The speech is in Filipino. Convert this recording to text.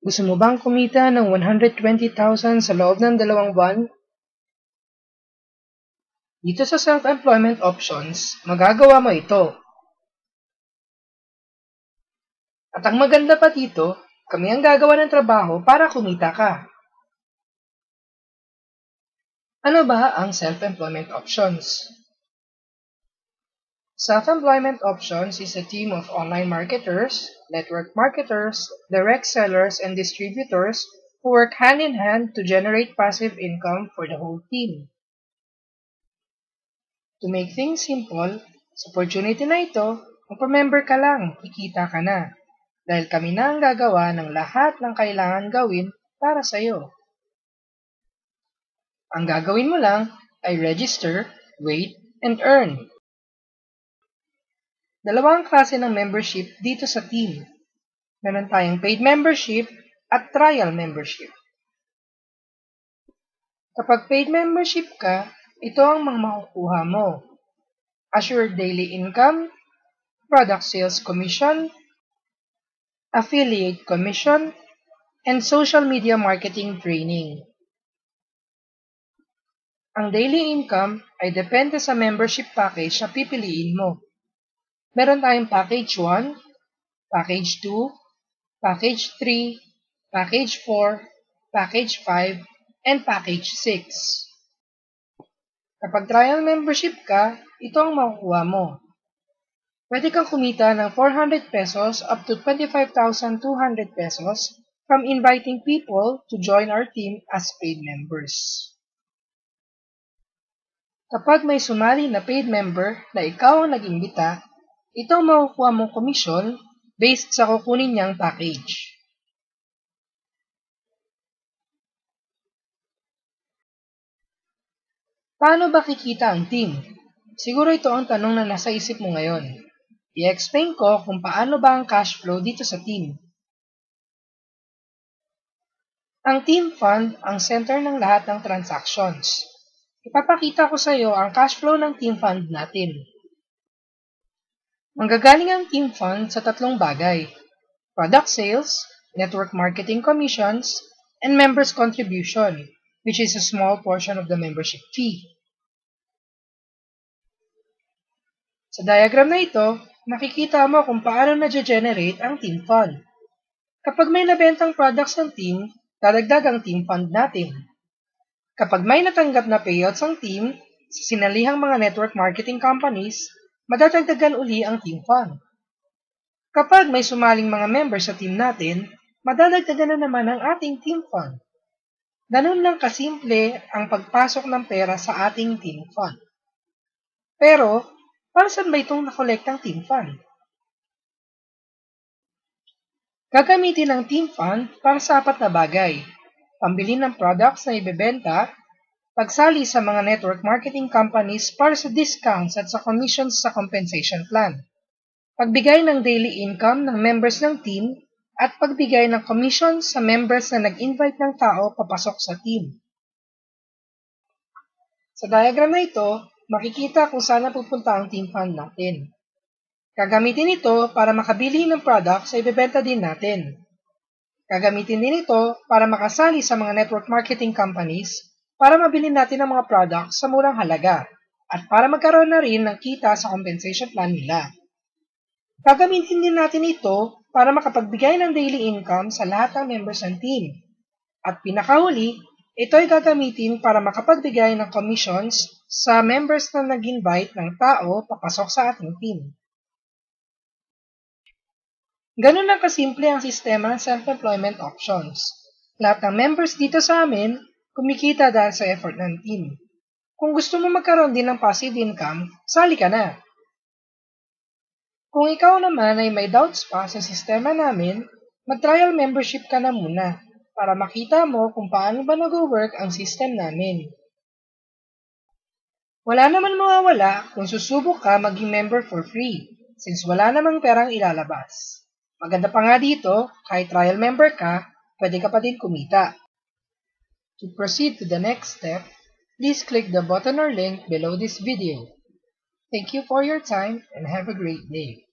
Gusto mo bang kumita ng 120,000 sa loob ng 2 buwan? Dito sa self-employment options, magagawa mo ito. At ang maganda pa dito, kami ang gagawa ng trabaho para kumita ka. Ano ba ang self-employment options? Self-employment options is a team of online marketers, network marketers, direct sellers, and distributors who work hand in hand to generate passive income for the whole team. To make things simple, sa opportunity na ito, magpa-member ka lang, kikita ka na. Dahil kami na ang gagawa ng lahat ng kailangan gawin para sa'yo. Ang gagawin mo lang ay register, wait, and earn. Dalawang klase ng membership dito sa team. Meron tayong paid membership at trial membership. Kapag paid membership ka, ito ang mga makukuha mo. Assured daily income, product sales commission, affiliate commission, and social media marketing training. Ang daily income ay depende sa membership package na pipiliin mo. Meron tayong package 1, package 2, package 3, package 4, package 5, and package 6. Kapag trial membership ka, ito ang makukuha mo. Pwede kang kumita ng 400 pesos up to 25,200 pesos from inviting people to join our team as paid members. Kapag may sumali na paid member na ikaw ang nag-imbita, ito ang makukuha mong komisyon based sa kukunin niyang package. Paano ba kikita ang team? Siguro ito ang tanong na nasa isip mo ngayon. I-explain ko kung paano ba ang cash flow dito sa team. Ang team fund ang center ng lahat ng transactions. Ipapakita ko sa iyo ang cash flow ng team fund natin. Manggagaling ang team fund sa 3 bagay: product sales, network marketing commissions, and members contribution, which is a small portion of the membership fee. Sa diagram na ito, makikita mo kung paano na-generate ang team fund. Kapag may nabentang products ng team, dadagdag ang team fund natin. Kapag may natanggap na payouts ang team sa sinalihang mga network marketing companies, madadagdagan uli ang team fund. Kapag may sumaling mga members sa team natin, madadagdagan na naman ang ating team fund. Ganun lang kasimple ang pagpasok ng pera sa ating team fund. Pero, para saan ba itong nakolektang team fund? Gagamitin ang team fund para sa 4 na bagay: pambili ng products na ibebenta, pagsali sa mga network marketing companies para sa discounts at sa commissions sa compensation plan, pagbigay ng daily income ng members ng team, at pagbigay ng commissions sa members na nag-invite ng tao papasok sa team. Sa diagram na ito, makikita kung saan napupunta ang team fund natin. Gagamitin ito para makabili ng products sa ibebenta din natin. Gagamitin din ito para makasali sa mga network marketing companies para mabili natin ang mga products sa murang halaga at para magkaroon na rin ng kita sa compensation plan nila. Gagamitin din natin ito para makapagbigay ng daily income sa lahat ng members ng team. At pinakahuli, ito ay gagamitin para makapagbigay ng commissions sa members na nag-invite ng tao papasok sa ating team. Ganun lang kasimple ang sistema ng self-employment options. Lahat ng members dito sa amin, kumikita dahil sa effort ng team. Kung gusto mo magkaroon din ng passive income, sali ka na. Kung ikaw naman ay may doubts pa sa sistema namin, mag-trial membership ka na muna para makita mo kung paano ba nag-work ang system namin. Wala naman mawawala kung susubok ka maging member for free since wala namang perang ilalabas. Maganda pa nga dito, kahit trial member ka, pwede ka pa din kumita. To proceed to the next step, please click the button or link below this video. Thank you for your time and have a great day.